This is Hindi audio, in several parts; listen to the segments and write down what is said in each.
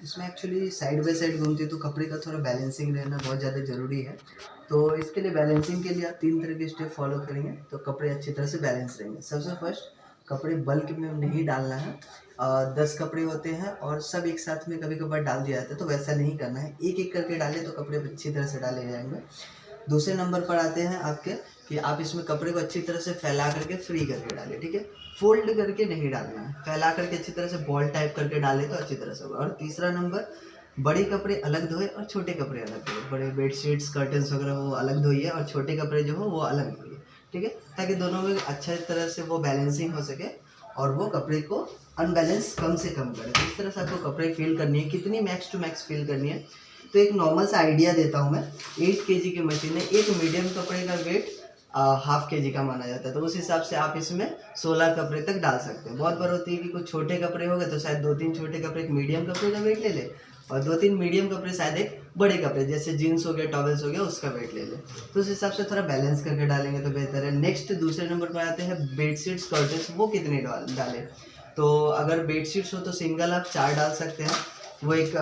इसमें एक्चुअली साइड बाय साइड घूमती है तो कपड़े का थोड़ा बैलेंसिंग रहना बहुत ज़्यादा ज़रूरी है। तो इसके लिए बैलेंसिंग के लिए आप 3 तरह के स्टेप फॉलो करेंगे तो कपड़े अच्छी तरह से बैलेंस रहेंगे। सबसे फर्स्ट, कपड़े बल्क में नहीं डालना है। 10 कपड़े होते हैं और सब एक साथ में कभी कभार डाल दिया जाता है, तो वैसा नहीं करना है। एक एक करके डालें तो कपड़े अच्छी तरह से डाले जाएंगे। दूसरे नंबर पर आते हैं आपके कि आप इसमें कपड़े को अच्छी तरह से फैला करके फ्री करके डालें, ठीक है। फोल्ड करके नहीं डालना है, फैला करके अच्छी तरह से बॉल टाइप करके डालें तो अच्छी तरह से होगा। और तीसरा नंबर, बड़े कपड़े अलग धोए और छोटे कपड़े अलग धोए। बड़े बेडशीट्स कर्टन्स वगैरह वो अलग धोइए और छोटे कपड़े जो हो वो अलग धोइए, ठीक है, ताकि दोनों में अच्छे तरह से वो बैलेंसिंग हो सके और वो कपड़े को अनबैलेंस कम से कम करे। तो इस तरह से आपको कपड़े फील करनी है, कितनी मैक्स टू मैक्स फील करनी है। तो एक नॉर्मल सा आइडिया देता हूँ मैं। 8 kg की मशीन है, एक मीडियम कपड़े का वेट ½ kg का माना जाता है, तो उस हिसाब से आप इसमें 16 कपड़े तक डाल सकते हैं। बहुत बार होती है कि कुछ छोटे कपड़े हो गए तो शायद 2-3 छोटे कपड़े एक मीडियम कपड़े का वेट ले ले और 2-3 मीडियम कपड़े शायद एक बड़े कपड़े जैसे जीन्स हो गया, टॉवेल्स हो गया, उसका वेट ले ले। तो उस हिसाब से थोड़ा बैलेंस करके डालेंगे तो बेहतर है। नेक्स्ट दूसरे नंबर पर आते हैं बेडशीट्स कर्टन्स, वो कितने डालें। तो अगर बेडशीट्स हो तो सिंगल आप 4 डाल सकते हैं, वो एक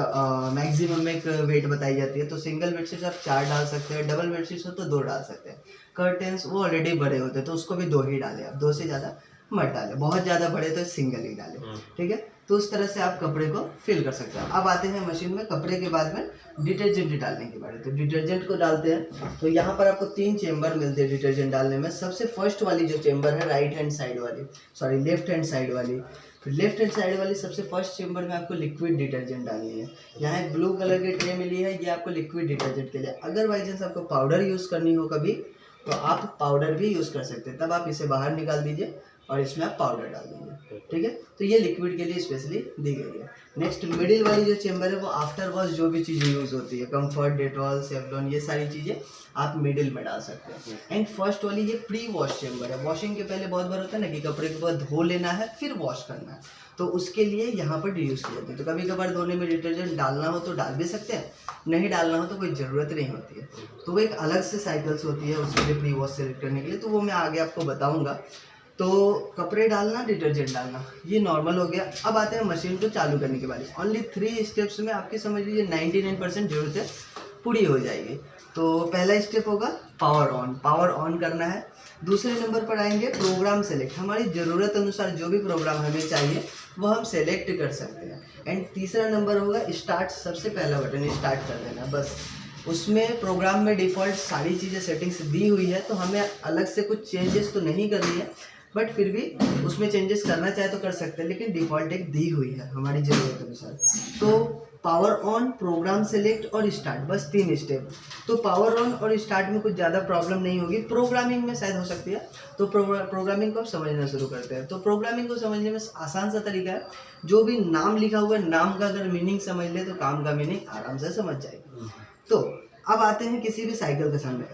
मैक्सिमम एक वेट बताई जाती है। तो सिंगल बेडशीट आप 4 डाल सकते हैं, डबल बेडशीट हो तो 2 डाल सकते हैं। कर्टेंस वो ऑलरेडी बड़े होते हैं तो उसको भी 2 ही डालें आप, 2 से ज़्यादा मत डालें। बहुत ज़्यादा बड़े तो सिंगल ही डालें, ठीक है। तो उस तरह से आप कपड़े को फिल कर सकते हैं। अब आते हैं मशीन में कपड़े के बाद में डिटर्जेंट डालने के बारे में। तो डिटर्जेंट को डालते हैं तो यहाँ पर आपको 3 चेम्बर मिलते हैं डिटर्जेंट डालने में। सबसे फर्स्ट वाली जो चेम्बर है राइट हैंड साइड वाली, सॉरी लेफ्ट हैंड साइड वाली, तो लेफ्ट हैंड साइड वाली सबसे फर्स्ट चेम्बर में आपको लिक्विड डिटर्जेंट डालनी है। यहाँ एक ब्लू कलर की ट्रे मिली है, ये आपको लिक्विड डिटर्जेंट के लिए। अगर बाई चांस आपको पाउडर यूज़ करनी हो कभी तो आप पाउडर भी यूज़ कर सकते हैं, तब आप इसे बाहर निकाल दीजिए और इसमें आप पाउडर डाल दीजिए, ठीक है। तो ये लिक्विड के लिए स्पेशली दी गई है। नेक्स्ट मिडिल वाली जो चेम्बर है वो आफ्टर वॉश जो भी चीज़ें यूज़ होती है, कंफर्ट, डेटॉल, सेवलॉन, ये सारी चीज़ें आप मिडिल में डाल सकते हैं। एंड फर्स्ट वाली ये प्री वॉश चेम्बर है। वॉशिंग के पहले बहुत बार होता है ना कि कपड़े को धो लेना है फिर वॉश करना है, तो उसके लिए यहाँ पर यूज़ किया जाता है। तो कभी कभार धोने में डिटर्जेंट डालना हो तो डाल भी सकते हैं, नहीं डालना हो तो कोई ज़रूरत नहीं होती है। तो वो एक अलग से साइकिल्स होती है उसके लिए प्री वॉश सेलेक्ट करने के लिए, तो वो मैं आगे आपको बताऊँगा। तो कपड़े डालना, डिटर्जेंट डालना, ये नॉर्मल हो गया। अब आते हैं मशीन को चालू करने के बारे में। ओनली 3 स्टेप्स में आपकी समझ लीजिए 99% ज़रूरतें पूरी हो जाएगी। तो पहला स्टेप होगा पावर ऑन, पावर ऑन करना है। दूसरे नंबर पर आएंगे प्रोग्राम सेलेक्ट, हमारी ज़रूरत अनुसार जो भी प्रोग्राम हमें चाहिए वो हम सेलेक्ट कर सकते हैं। एंड तीसरा नंबर होगा स्टार्ट, सबसे पहला बटन स्टार्ट कर देना बस। उसमें प्रोग्राम में डिफ़ॉल्ट सारी चीज़ें सेटिंग्स दी हुई है, तो हमें अलग से कुछ चेंजेस तो नहीं करनी है, बट फिर भी उसमें चेंजेस करना चाहे तो कर सकते हैं, लेकिन डिफ़ॉल्ट एक दी हुई है हमारी ज़रूरत अनुसार। तो पावर ऑन, प्रोग्राम सेलेक्ट और स्टार्ट, बस 3 स्टेप। तो पावर ऑन और स्टार्ट में कुछ ज़्यादा प्रॉब्लम नहीं होगी, प्रोग्रामिंग में शायद हो सकती है। तो प्रोग्रामिंग को आप समझना शुरू करते हैं। तो प्रोग्रामिंग को समझने में आसान सा तरीका है, जो भी नाम लिखा हुआ है नाम का अगर मीनिंग समझ ले तो काम का मीनिंग आराम से समझ जाएगी। तो अब आते हैं किसी भी साइकिल के सामने।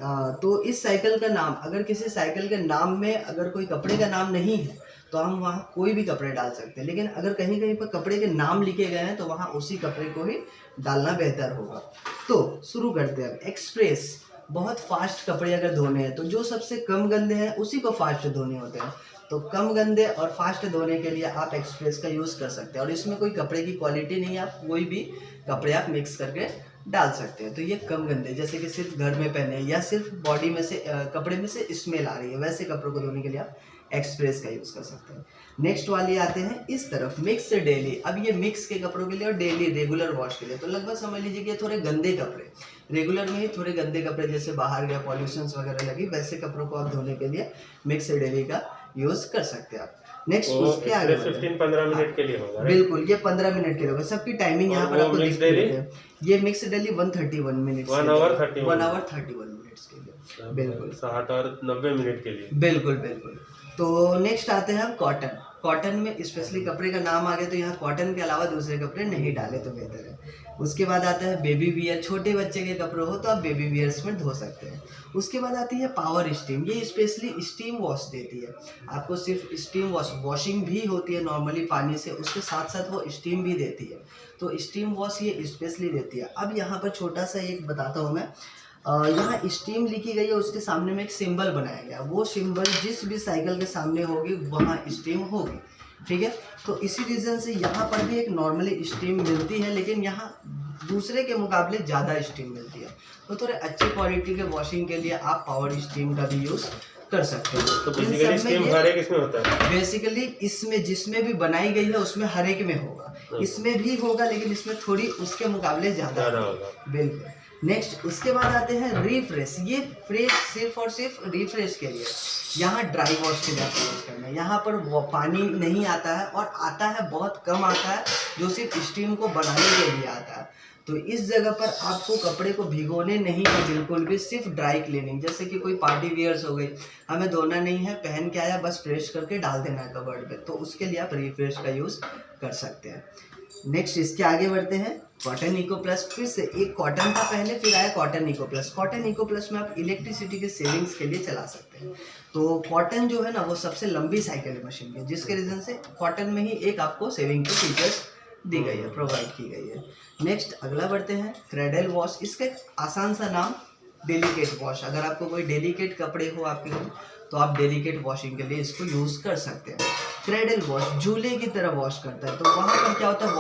तो इस साइकिल का नाम, अगर किसी साइकिल के नाम में अगर कोई कपड़े का नाम नहीं है तो हम वहाँ कोई भी कपड़े डाल सकते हैं, लेकिन अगर कहीं कहीं पर कपड़े के नाम लिखे गए हैं तो वहाँ उसी कपड़े को ही डालना बेहतर होगा। तो शुरू करते हैं। एक्सप्रेस, बहुत फास्ट कपड़े अगर धोने हैं तो जो सबसे कम गंदे हैं उसी को फास्ट धोने होते हैं। तो कम गंदे और फास्ट धोने के लिए आप एक्सप्रेस का यूज़ कर सकते हैं, और इसमें कोई कपड़े की क्वालिटी नहीं है, आप कोई भी कपड़े आप मिक्स करके डाल सकते हैं। तो ये कम गंदे, जैसे कि सिर्फ घर में पहने या सिर्फ बॉडी में से कपड़े में से स्मेल आ रही है, वैसे कपड़ों को धोने के लिए आप एक्सप्रेस का यूज़ कर सकते हैं। नेक्स्ट वाली आते हैं इस तरफ, मिक्स डेली। अब ये मिक्स के कपड़ों के लिए और डेली रेगुलर वॉश के लिए, तो लगभग समझ लीजिए कि थोड़े गंदे कपड़े, रेगुलर में ही थोड़े गंदे कपड़े जैसे बाहर गया पॉल्यूशन वगैरह लगी, वैसे कपड़ों को आप धोने के लिए मिक्स डेली का यूज़ कर सकते हैं आप। नेक्स्ट उसके आगे 15 मिनट के लिए होगा, बिल्कुल ये 15 मिनट के लिए होगा। सबकी टाइमिंग यहाँ पर आपको दिख रही है। ये mix daily 131 minutes, 1 hour 31 minutes के लिए, बिल्कुल 60 और 90 मिनट के लिए, बिल्कुल बिल्कुल। तो नेक्स्ट आते हैं हम कॉटन। कॉटन में स्पेशली कपड़े का नाम आ गया तो यहाँ कॉटन के अलावा दूसरे कपड़े नहीं डाले तो बेहतर है। उसके बाद आता है बेबी वियर, छोटे बच्चे के कपड़े हो तो आप बेबी वियर्स में धो सकते हैं। उसके बाद आती है पावर स्टीम, ये स्पेशली स्टीम वॉश देती है आपको। सिर्फ स्टीम वॉश, वॉशिंग भी होती है नॉर्मली पानी से, उसके साथ साथ वो स्टीम भी देती है। तो स्टीम वॉश ये स्पेशली देती है। अब यहाँ पर छोटा सा एक बताता हूँ मैं, यहाँ स्टीम लिखी गई है, उसके सामने में एक सिंबल बनाया गया, वो सिंबल जिस भी साइकिल के सामने होगी वहाँ स्टीम होगी। ठीक है। तो इसी रीज़न से यहाँ पर भी एक नॉर्मली स्टीम मिलती है, लेकिन यहाँ दूसरे के मुकाबले ज़्यादा स्टीम मिलती है। तो थोड़े अच्छी क्वालिटी के वॉशिंग के लिए आप पावर स्टीम का भी यूज़ कर सकते हो। तो बेसिकली स्टीम हर एक इसमें होता है? बेसिकली इसमें जिसमें भी बनाई गई है उसमें हर एक में होगा, इसमें भी होगा, लेकिन इसमें थोड़ी उसके मुकाबले ज़्यादा होगा। बिल्कुल। नेक्स्ट उसके बाद आते हैं रिफ्रेश। ये फ्रेश सिर्फ और सिर्फ रिफ्रेश के लिए, यहाँ ड्राई वॉश के लिए यूज़ करना है। यहाँ पर वो पानी नहीं आता है, और आता है बहुत कम आता है, जो सिर्फ स्टीम को बनाने के लिए आता है। तो इस जगह पर आपको कपड़े को भिगोने नहीं है बिल्कुल भी, सिर्फ ड्राई क्लीनिंग। जैसे कि कोई पार्टी वियर्स हो गई, हमें धोना नहीं है, पहन के आया, बस फ्रेश करके डाल देना है कबर्ड पे, तो उसके लिए आप रिफ्रेश का यूज़ कर सकते हैं। नेक्स्ट इसके आगे बढ़ते हैं कॉटन इको प्लस। फिर से एक कॉटन था पहले, फिर आया cotton eco plus. Cotton eco plus में आप इलेक्ट्रिसिटी के सेविंग्स के लिए चला सकते हैं। तो कॉटन जो है ना, वो सबसे लंबी साइकिल है मशीन की, जिसके रीज़न से कॉटन में ही एक आपको सेविंग के फीचर्स दी गई है, प्रोवाइड की गई है। नेक्स्ट अगला बढ़ते हैं क्रेडल वॉश। इसका एक आसान सा नाम डेलिकेट वॉश। अगर आपको कोई डेलिकेट कपड़े हो आपके घर, तो आप डेलिकेट वॉशिंग के लिए इसको यूज़ कर सकते हैं। क्रेडल वॉश झूले की तरह वॉश करता है। तो वहाँ पर क्या होता है,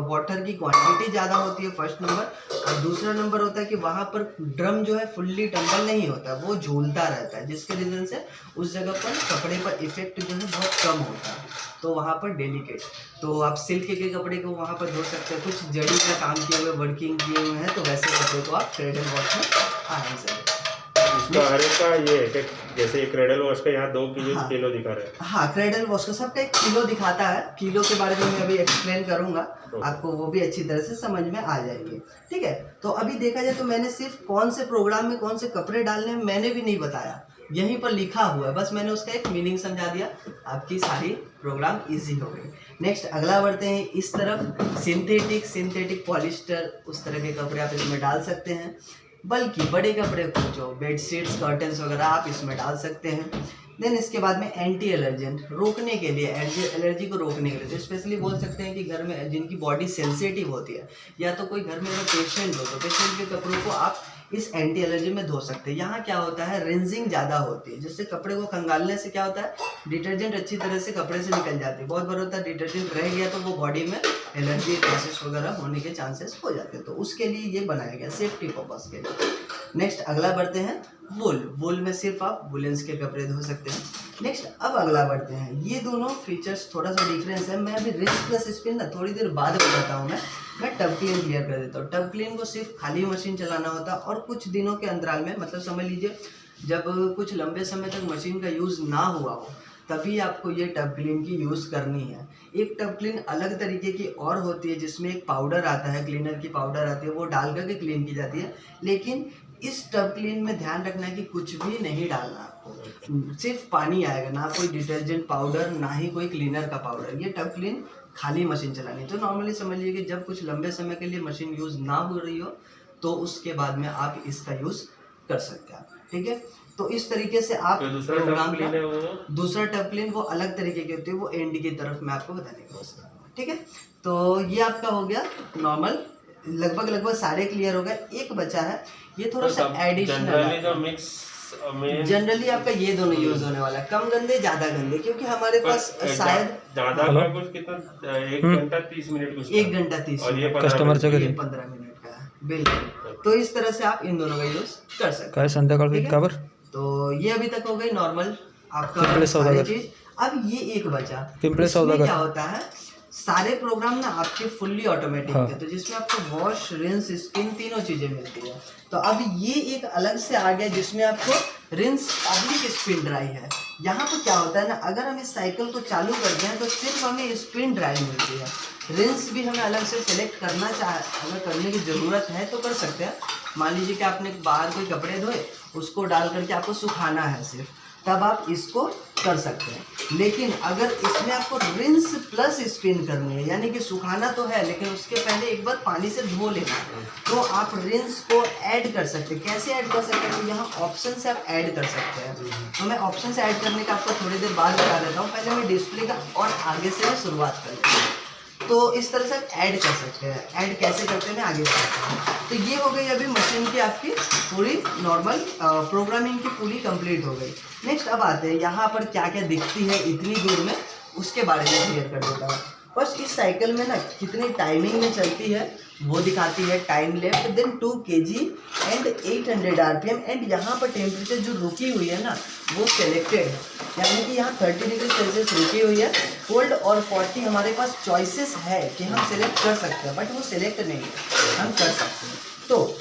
वाटर की क्वांटिटी ज़्यादा होती है फर्स्ट नंबर, और दूसरा नंबर होता है कि वहाँ पर ड्रम जो है फुल्ली टम्बल नहीं होता, वो झूलता रहता है, जिसके रीज़न से उस जगह पर कपड़े पर इफेक्ट जो है बहुत कम होता है। तो वहाँ पर डेलिकेट, तो आप सिल्क के कपड़े को वहाँ पर धो सकते हैं। कुछ जड़ी का काम किए हुए, वर्किंग किए हुए हैं, तो वैसे कपड़े को आप क्रेडल वॉश में आराम से। इसका हर एक का ये है कि जैसे क्रेडल वॉश का यहाँ 2 किलो दिखा रहा है। हाँ, क्रेडल वॉश का सबका 1 किलो दिखाता है। किलो के बारे में मैं अभी एक्सप्लेन करूंगा, आपको वो भी अच्छी तरह से समझ में आ जाएगी। ठीक है। तो अभी देखा जाए तो मैंने सिर्फ कौन से प्रोग्राम में कौन से कपड़े डालने हैं मैंने भी नहीं बताया, यहीं पर लिखा हुआ है, बस मैंने उसका एक मीनिंग समझा दिया, आपकी सारी प्रोग्राम इजी हो गई। नेक्स्ट अगला बढ़ते हैं इस तरफ, सिंथेटिक पॉलिस्टर, उस तरह के कपड़े आप इसमें डाल सकते हैं। बल्कि बड़े कपड़े जो बेडशीट्स, कर्टन्स वगैरह आप इसमें डाल सकते हैं। देन इसके बाद में एंटी एलर्जेंट, रोकने के लिए, एलर्जी को रोकने के लिए, तो स्पेशली बोल सकते हैं कि घर में जिनकी बॉडी सेंसिटिव होती है, या तो कोई घर में अगर पेशेंट हो, तो पेशेंट के कपड़ों को आप इस एंटी एलर्जी में धो सकते हैं। यहाँ क्या होता है, रिंजिंग ज़्यादा होती है, जिससे कपड़े को खंगालने से क्या होता है, डिटर्जेंट अच्छी तरह से कपड़े से निकल जाती है। बहुत बार होता है डिटर्जेंट रह गया तो वो बॉडी में एलर्जी रैशेस वगैरह होने के चांसेस हो जाते हैं, तो उसके लिए ये बनाया गया सेफ्टी पर्पस के लिए। नेक्स्ट अगला बढ़ते हैं वूल में सिर्फ आप वुलेंस के कपड़े धो सकते हैं। नेक्स्ट अब अगला बढ़ते हैं, ये दोनों फीचर्स थोड़ा सा डिफरेंस है। मैं अभी रिंस प्लस स्पिन ना थोड़ी देर बाद बताता हूँ। मैं टब क्लीन क्लियर कर देता हूँ। टब क्लीन को सिर्फ खाली मशीन चलाना होता है, और कुछ दिनों के अंतराल में, मतलब समझ लीजिए जब कुछ लंबे समय तक मशीन का यूज़ ना हुआ हो, तभी आपको ये टब क्लीन की यूज़ करनी है। एक टब क्लीन अलग तरीके की और होती है, जिसमें एक पाउडर आता है, क्लीनर की पाउडर आती है, वो डाल करके क्लीन की जाती है। लेकिन इस टब क्लीन में ध्यान रखना है कि कुछ भी नहीं डालना आपको, सिर्फ पानी आएगा, ना कोई डिटर्जेंट पाउडर, ना ही कोई क्लीनर का पाउडर। ये टब क्लीन खाली मशीन चलानी। तो नॉर्मली समझ लीजिए कि जब कुछ लंबे समय के लिए मशीन यूज़ ना हो रही हो, तो उसके बाद में आप इसका यूज़ कर सकते हैं। ठीक है। तो इस तरीके से आप दूसरा टब क्लीन वो अलग तरीके की होती है, वो एंड की तरफ मैं आपको बताने की कोशिश करूँगा। ठीक है। तो ये आपका हो गया नॉर्मल, लगभग सारे क्लियर हो गए। एक बचा है, ये थोड़ा सा एडिशनल। जनरली आपका ये दोनों यूज होने वाला है, कम गंदे ज्यादा गंदे, क्योंकि हमारे पास शायद ज्यादा कुछ कितना 1 घंटा 30 मिनट कुछ 1 घंटा 30 मिनट कस्टमर से 15 मिनट का है बिल्कुल। तो इस तरह से आप इन दोनों का यूज कर सकते हैं। तो ये अभी तक हो गई नॉर्मल आपका सारी चीज। अब ये एक बचा, इसमें क्या होता है, सारे प्रोग्राम ना आपके फुल्ली ऑटोमेटिक है, तो जिसमें आपको वॉश, रिंस, स्पिन तीनों चीजें मिलती है। तो अब ये एक अलग से आ गया, जिसमें आपको रिंस ऑब्लिक स्पिन ड्राई है। यहाँ पर क्या होता है ना, अगर हम इस साइकिल को चालू करते हैं तो सिर्फ हमें स्पिन ड्राई मिलती है। रिंस भी हमें अलग से सिलेक्ट करना अगर करने की ज़रूरत है तो कर सकते हैं। मान लीजिए कि आपने बाहर कोई कपड़े धोए, उसको डाल करके आपको सुखाना है सिर्फ, तब आप इसको कर सकते हैं। लेकिन अगर इसमें आपको रिंस प्लस स्पिन करनी है, यानी कि सुखाना तो है लेकिन उसके पहले एक बार पानी से धो लेना, तो आप रिंस को ऐड कर सकते हैं। कैसे ऐड कर सकते हैं, तो यहाँ ऑप्शन से आप ऐड कर सकते हैं। तो मैं ऑप्शन से ऐड करने का आपको थोड़ी देर बाद बता देता हूँ, पहले मैं डिस्प्ले का और आगे से शुरुआत करती हूँ। तो इस तरह से आप ऐड कर सकते हैं। ऐड कैसे करते हैं मैं आगे बताता हूँ। तो ये हो गई अभी मशीन की आपकी पूरी नॉर्मल प्रोग्रामिंग की पूरी कंप्लीट हो गई। नेक्स्ट अब आते हैं यहाँ पर क्या क्या दिखती है इतनी दूर में, उसके बारे में क्लियर कर देता हूँ। फर्स्ट इस साइकिल में ना कितनी टाइमिंग में चलती है वो दिखाती है, time left, then 2 kg and 800 RPM, and यहाँ पर टेम्परेचर जो रुकी हुई है ना वो सिलेक्टेड है, यानी कि यहाँ 30 डिग्री सेल्सियस रुकी हुई है। कोल्ड और 40 हमारे पास चॉइसेस है कि हम सिलेक्ट कर सकते हैं, बट वो सिलेक्ट नहीं है, हम कर सकते हैं। तो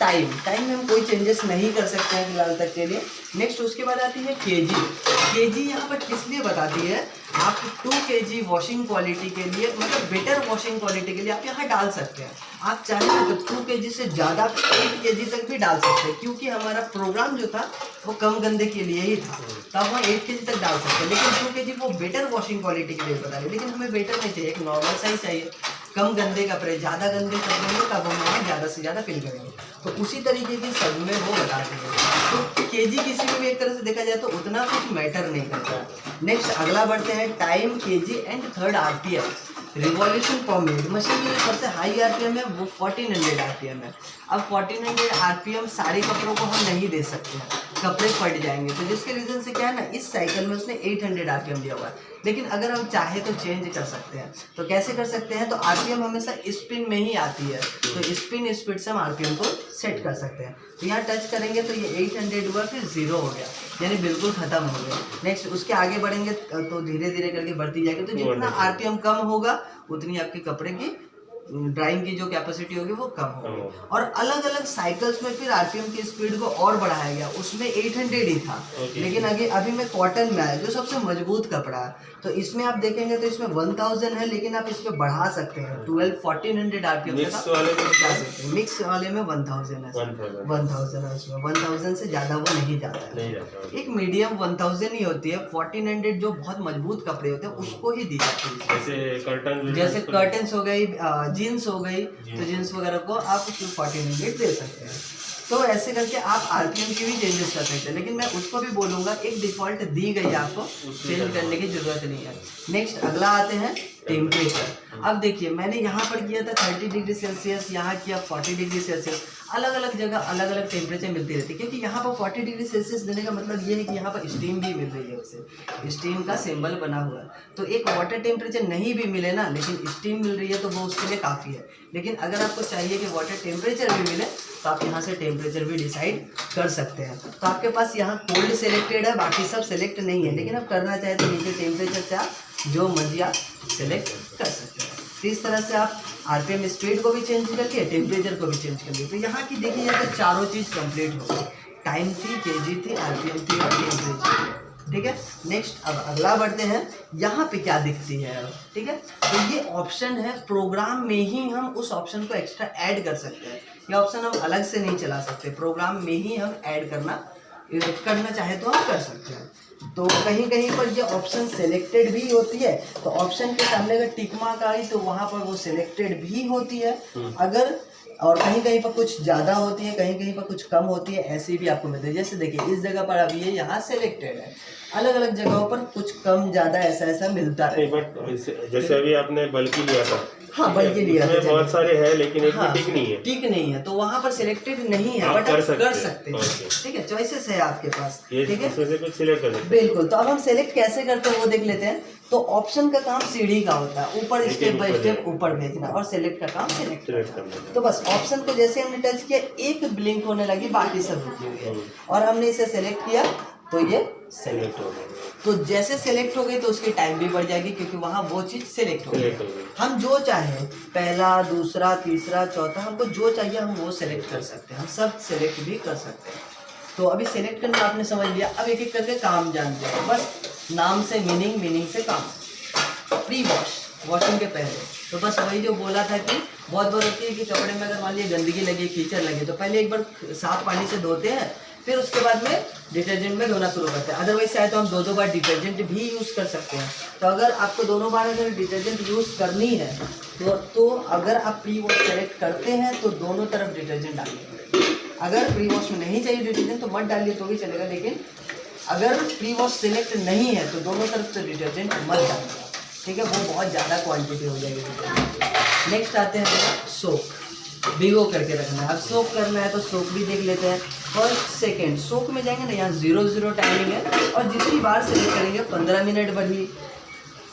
टाइम में हम कोई चेंजेस नहीं कर सकते हैं फिलहाल तक के लिए। नेक्स्ट उसके बाद आती है केजी यहाँ पर किस लिए बताती है, आप 2 kg वॉशिंग क्वालिटी के लिए, मतलब बेटर वॉशिंग क्वालिटी के लिए आप यहाँ डाल सकते हैं। आप चाहें तो 2 kg से ज़्यादा 8 kg तक भी डाल सकते हैं, क्योंकि हमारा प्रोग्राम जो था वो कम गंदे के लिए ही था, तो हम 8 kg तक डाल सकते हैं। लेकिन 2 kg वो बेटर वॉशिंग क्वालिटी के लिए बता रहे हैं, लेकिन हमें बेटर नहीं चाहिए, एक नॉर्मल साइज चाहिए। कम गंदे कपड़े, ज़्यादा गंदे कपड़े में तब हम वहाँ ज़्यादा से ज़्यादा फिल करेंगे, तो उसी तरीके की सब में वो बताते हैं। तो केजी किसी में भी एक तरह से देखा जाए तो उतना कुछ मैटर नहीं करता। नेक्स्ट अगला बढ़ते हैं time, KG and third RPM, revolution पर मिनट। मशीन की सबसे हाई RPM है वो 1400 RPM है। अब 1400 RPM सारे कपड़ों को हम नहीं दे सकते हैं, कपड़े फट जाएंगे, तो जिसके रीज़न से क्या है ना, इस साइकिल में उसने 800 RPM दिया हुआ है। लेकिन अगर हम चाहे तो चेंज कर सकते हैं, तो कैसे कर सकते हैं, तो RPM हमेशा स्पिन में ही आती है, तो स्पिन स्पीड से हम RPM को सेट कर सकते हैं। तो यहाँ टच करेंगे तो ये 800 हुआ, फिर 0 हो गया, यानी बिल्कुल ख़त्म हो गया। नेक्स्ट उसके आगे बढ़ेंगे तो धीरे धीरे करके बढ़ती जाएगी, तो जितना RPM कम होगा उतनी आपके कपड़े की ड्राइंग की जो कैपेसिटी होगी वो कम होगी। और अलग अलग साइकिल्स में फिर RPM की स्पीड को और बढ़ाया गया, उसमें 800 ही था, लेकिन अभी में कॉटन में आया जो सबसे मजबूत कपड़ा है, तो इसमें आप देखेंगे तो इसमें 1000 है, लेकिन आप इसमें बढ़ा सकते हैं 1400 RPM तक जा सकते हैं। मिक्स वाले में 1000 है, 1000 है उसमें, 1000 से ज़्यादा वो नहीं जाता है। एक मीडियम 1000 ही होती है, 1400 जो बहुत मजबूत कपड़े होते हैं उसको ही दी जाती है, जैसे कर्टन्स हो गई, जीन्स हो गई, तो जीन्स वगैरह को आप 1400 दे सकते हैं। तो ऐसे करके आप RPM की भी चेंजेस कर सकते हैं, लेकिन मैं उसको भी बोलूँगा एक डिफ़ॉल्ट दी गई है, आपको चेंज करने की ज़रूरत नहीं है। नेक्स्ट अगला आते हैं टेम्परेचर। अब देखिए मैंने यहाँ पर किया था 30 डिग्री सेल्सियस, यहाँ किया 40 डिग्री सेल्सियस। अलग अलग जगह अलग अलग टेम्परेचर मिलती रहती है, क्योंकि यहाँ पर 40 डिग्री सेल्सियस देने का मतलब ये है कि यहाँ पर स्टीम भी मिल रही है, उसे स्टीम का सिंबल बना हुआ है। तो एक वाटर टेम्परेचर नहीं भी मिले ना, लेकिन स्टीम मिल रही है तो वो उसके लिए काफ़ी है। लेकिन अगर आपको चाहिए कि वाटर टेम्परेचर भी मिले तो आप यहाँ से टेम्परेचर भी डिसाइड कर सकते हैं। तो आपके पास यहाँ कोल्ड सेलेक्टेड है, बाकी सब सेलेक्ट नहीं है, लेकिन आप करना चाहें तो नीचे टेम्परेचर से आप जो मर्जी आप सेलेक्ट कर सकते हैं। तो इस तरह से आप RPM स्पीड को भी चेंज करके टेम्परेचर को भी चेंज कर लिए। तो यहाँ की देखिए जाए तो चारों चीज़ कंप्लीट हो गई, टाइम थी, केजी थी, RPM थी और टेम्परेचर थी। ठीक है, नेक्स्ट अब अगला बढ़ते हैं, यहाँ पे क्या दिखती है। ठीक है, तो ये ऑप्शन है, प्रोग्राम में ही हम उस ऑप्शन को एक्स्ट्रा ऐड कर सकते हैं। ये ऑप्शन हम अलग से नहीं चला सकते, प्रोग्राम में ही हम ऐड करना चाहे तो हम कर सकते हैं। तो कहीं कहीं पर ये ऑप्शन सेलेक्टेड भी होती है, तो ऑप्शन के सामने अगर टिक मार्क आई तो वहाँ पर वो सेलेक्टेड भी होती है। अगर और कहीं कहीं पर कुछ ज़्यादा होती है, कहीं कहीं पर कुछ कम होती है, ऐसी भी आपको मिलती है। जैसे देखिए इस जगह पर अभी ये यहाँ सेलेक्टेड है, अलग अलग जगहों पर कुछ कम ज़्यादा ऐसा मिलता है। बट जैसे अभी आपने बल्कि लिया था, हाँ बल्कि लिया था, बहुत सारे हैं लेकिन एक हाँ, टिक नहीं है, तो वहाँ पर सिलेक्टेड नहीं है, बट आप कर सकते हैं। ठीक है, चॉइसेस है आपके पास। ठीक है, इसमें से कुछ सिलेक्ट कर सकते हैं। बिल्कुल, तो अब हम सेलेक्ट कैसे करते हैं वो देख लेते हैं। तो ऑप्शन का काम सीढ़ी का होता है, ऊपर स्टेप बाय स्टेप ऊपर भेजना, और सेलेक्ट का काम सेलेक्ट करना। तो बस ऑप्शन को जैसे हमने टच किया एक ब्लिंक होने लगी, बाकी सब रुकी हुई है, और हमने इसे सेलेक्ट किया तो ये सेलेक्ट हो गई। तो जैसे सेलेक्ट हो गई तो उसकी टाइम भी बढ़ जाएगी, क्योंकि वहाँ वो चीज़ सेलेक्ट हो गई। हम जो चाहें, पहला, दूसरा, तीसरा, चौथा, हमको जो चाहिए हम वो सेलेक्ट कर सकते हैं, हम सब सेलेक्ट भी कर सकते हैं। तो अभी सेलेक्ट करना आपने समझ लिया, अब एक एक करके काम जानते हैं। बस नाम से मीनिंग, मीनिंग से काम। प्री वॉश, वॉशिंग के पहले, तो बस वही जो बोला था कि बहुत बार होती है कि कपड़े में अगर मान लीजिए गंदगी लगे, कीचड़ लगे, तो पहले एक बार साफ पानी से धोते हैं, फिर उसके बाद में डिटर्जेंट में धोना शुरू करते हैं। अदरवाइज चाहे तो हम दो बार डिटर्जेंट भी यूज़ कर सकते हैं। तो अगर आपको दोनों बार अगर डिटर्जेंट यूज़ करनी है तो अगर आप प्री वॉश सेलेक्ट करते हैं तो दोनों तरफ डिटर्जेंट डालिए। अगर प्री वॉश में नहीं चाहिए डिटर्जेंट तो मत डालिए तो भी चलेगा, लेकिन अगर प्री वॉश सेलेक्ट नहीं है तो दोनों तरफ से डिटर्जेंट मत डालिएगा। ठीक है, वो बहुत ज़्यादा क्वांटिटी हो जाएगी। नेक्स्ट आते हैं सोप, भिगो करके रखना है। अब सोप करना है तो सोप भी देख लेते हैं। फर्स्ट सेकेंड सोप में जाएंगे ना, यहाँ 0 टाइमिंग है, और जितनी बार सेलेक्ट करेंगे 15 मिनट बढ़ी,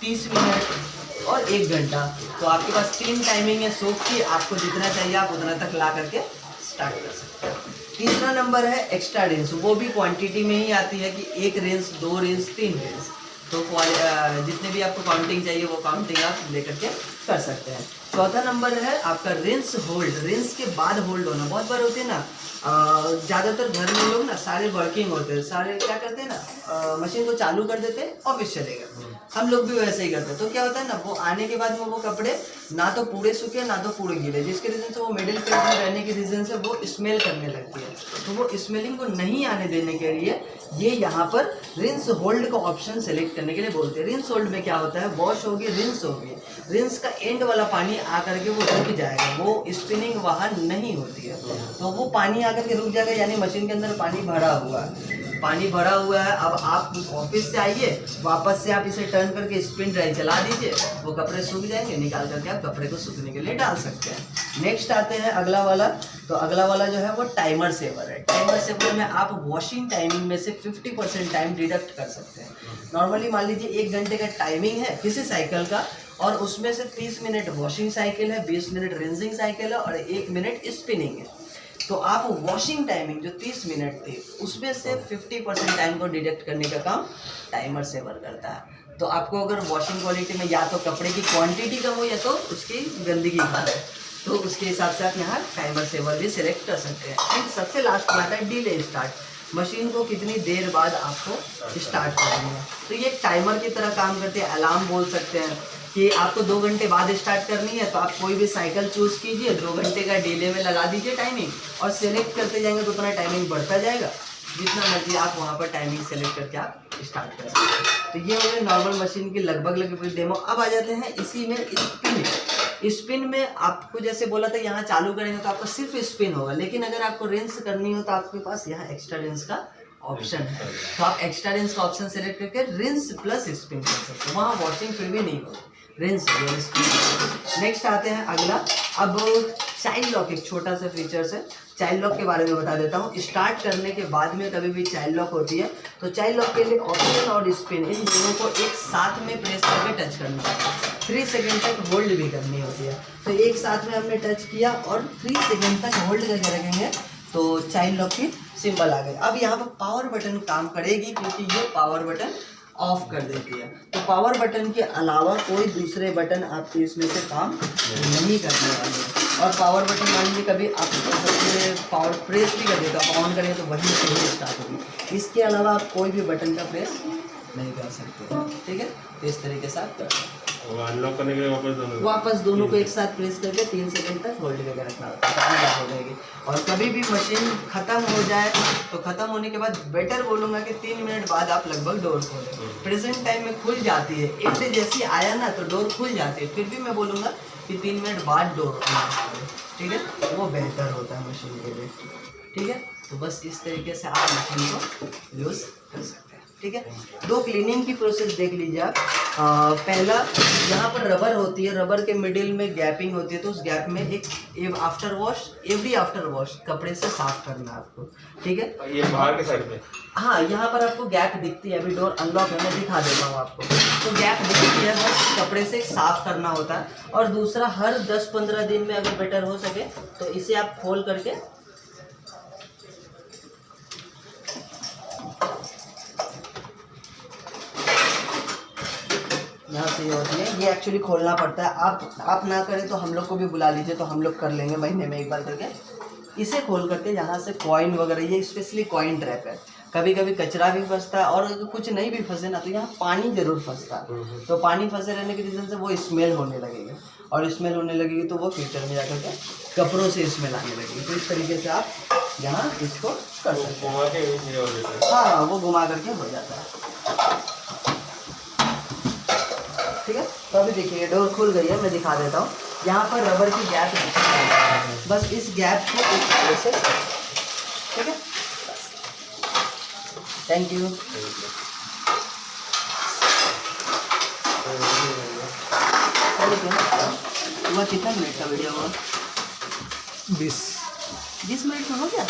30 मिनट और 1 घंटा। तो आपके पास 3 टाइमिंग है सोप की, आपको जितना चाहिए आप उतना तक ला करके स्टार्ट कर सकते हैं। तीसरा नंबर है एक्स्ट्रा रिंस, वो भी क्वांटिटी में ही आती है कि 1 रिंस, 2 रिंस, 3 रिंस। तो जितने भी आपको काउंटिंग चाहिए वो काउंटिंग आप लेकर के कर सकते हैं। चौथा नंबर है आपका रिंस होल्ड। रिंस के बाद होल्ड होना, बहुत बार होती है ना, ज़्यादातर घर में लोग ना सारे वर्किंग होते हैं, सारे क्या करते हैं ना, मशीन को चालू कर देते हैं, ऑफिस चलेगा। हम लोग भी वैसे ही करते हैं। तो क्या होता है ना, वो आने के बाद में वो कपड़े ना तो पूरे सूखे ना तो पूरे गीले, जिसके रीज़न से वो मिडिल फेज में रहने के रीज़न से वो स्मेल करने लगती है। तो वो स्मेलिंग को नहीं आने देने के लिए ये यहाँ पर रिंस होल्ड का ऑप्शन सेलेक्ट करने के लिए बोलते हैं। रिंस होल्ड में क्या होता है, वॉश होगी, रिंस होगी, रिंस का एंड वाला पानी आकर के वो रुक जाएगा, वो स्पिनिंग वहाँ नहीं होती है। तो वो पानी आकर के रुक जाएगा, यानी मशीन के अंदर पानी भरा हुआ है, पानी भरा हुआ है। अब आप ऑफिस से आइए, वापस से आप इसे टर्न करके स्पिन ड्राई चला दीजिए, वो कपड़े सूख जाएंगे, निकाल करके आप कपड़े को सूखने के लिए डाल सकते हैं। नेक्स्ट आते हैं अगला वाला। तो अगला वाला जो है वो टाइमर सेवर है। टाइमर सेवर में आप वॉशिंग टाइमिंग में से 50% टाइम डिडक्ट कर सकते हैं। नॉर्मली मान लीजिए 1 घंटे का टाइमिंग है किसी साइकिल का, और उसमें से 30 मिनट वॉशिंग साइकिल है, 20 मिनट रिंसिंग साइकिल है और 1 मिनट स्पिनिंग है। तो आप वॉशिंग टाइमिंग जो 30 मिनट थी उसमें से 50% टाइम को डिडक्ट करने का काम टाइमर सेवर करता है। तो आपको अगर वॉशिंग क्वालिटी में या तो कपड़े की क्वांटिटी कम हो या तो उसकी गंदगी कम है, तो उसके हिसाब से आप यहाँ टाइमर सेवर भी सिलेक्ट कर सकते हैं। एंड सबसे लास्ट में आता है डिले स्टार्ट। मशीन को कितनी देर बाद आपको स्टार्ट करनी है, तो ये टाइमर की तरह काम करते हैं। अलार्म बोल सकते हैं कि आपको 2 घंटे बाद स्टार्ट करनी है, तो आप कोई भी साइकिल चूज़ कीजिए, 2 घंटे का डिले में लगा दीजिए टाइमिंग, और सेलेक्ट करते जाएंगे तो उतना टाइमिंग बढ़ता जाएगा, जितना मर्जी आप वहाँ पर टाइमिंग सेलेक्ट करके आप स्टार्ट कर सकते हैं। तो ये हो गई नॉर्मल मशीन की लगभग डेमो। अब आ जाते हैं इसी में स्पिन। स्पिन में आपको जैसे बोला था यहाँ चालू करेंगे तो आपको सिर्फ स्पिन होगा, लेकिन अगर आपको रिंस करनी हो तो आपके पास यहाँ एक्स्ट्रा रिंस का ऑप्शन है। तो आप एक्स्ट्रा रिंस का ऑप्शन सेलेक्ट करके रिंस प्लस स्पिन कर सकते हो, वहाँ वॉशिंग फिर भी नहीं होगी, रिंस और स्पिन। नेक्स्ट आते हैं अगला। अब चाइल्ड लॉक एक छोटा सा फीचर्स है, चाइल्ड लॉक के बारे में बता देता हूँ। स्टार्ट करने के बाद में कभी भी चाइल्ड लॉक होती है तो चाइल्ड लॉक के लिए ऑप्शन और स्पिन इन दोनों को एक साथ में प्रेस करके टच करना होता है। 3 सेकेंड तक होल्ड भी करनी होती है। तो एक साथ में हमने टच किया और 3 सेकेंड तक होल्ड करके रखेंगे तो चाइल्ड लॉक की सिंबल आ गई। अब यहाँ पर पावर बटन काम करेगी क्योंकि ये पावर बटन ऑफ कर देती है। तो पावर बटन के अलावा कोई दूसरे बटन आपके इसमें से काम नहीं करने वाले हैं। और पावर बटन मान लीजिए कभी आप पावर प्रेस भी कर देते हो, आप ऑन करेंगे तो वहीं से ही स्टार्ट होगी। इसके अलावा आप कोई भी बटन का प्रेस नहीं कर सकते, ठीक है। तो इस तरीके से आप कर सकते हैं। अनलॉक करने के लिए वापस दोनों को एक साथ प्रेस करके 3 सेकंड तक होल्ड करके रखना होता है, अनलॉक हो जाएगी। और कभी भी मशीन ख़त्म हो जाए तो ख़त्म होने के बाद बेटर बोलूँगा कि 3 मिनट बाद आप लगभग डोर खोलें। प्रेजेंट टाइम में खुल जाती है, एंड जैसी आया ना तो डोर खुल जाती है, फिर भी मैं बोलूँगा कि 3 मिनट बाद डोर खोलना, ठीक है, तो वो बेहतर होता है मशीन के लिए, ठीक है। तो बस इस तरीके से आप मशीन को यूज़ कर सकते हैं, ठीक है। 2 क्लीनिंग की प्रोसेस देख लीजिए आप। पहला, यहाँ पर रबर होती है, रबर के मिडिल में गैपिंग होती है, तो उस गैप में एक after wash, every after wash कपड़े से साफ करना है आपको, ठीक है। ये बाहर के साइड में, हाँ, यहाँ पर आपको गैप दिखती है, अभी डोर अनलॉक है, मैं दिखा देता हूँ आपको। तो गैप दिखती है, बस कपड़े से साफ करना होता है। और दूसरा, हर 10-15 दिन में अगर बेटर हो सके तो इसे आप खोल करके यहाँ से ये होती है, ये एक्चुअली खोलना पड़ता है। आप ना करें तो हम लोग को भी बुला लीजिए, तो हम लोग कर लेंगे महीने में एक बार करके। इसे खोल करके यहाँ से कॉइन वगैरह, ये स्पेशली कॉइन ट्रैप है, कभी कभी कचरा भी फंसता है, और अगर कुछ नहीं भी फंसे ना तो यहाँ पानी जरूर फंसता है। तो पानी फंसे रहने के रीज़न से वो स्मेल होने लगेगी, और स्मेल होने लगेगी तो वो फ्यूचर में जाकर के कपड़ों से स्मेल आने लगेगी। तो इस तरीके से आप यहाँ इसको कर सकते हैं। हाँ, वो घुमा करके हो जाता है, ठीक है। तो अभी देखिए डोर खुल गई है, मैं दिखा देता हूँ। यहाँ पर रबर की गैप है, बस इस गैप को इस तरह से, ठीक है। Thank you. हुआ कितना मिनट का वीडियो हुआ? 20 मिनट में हो गया।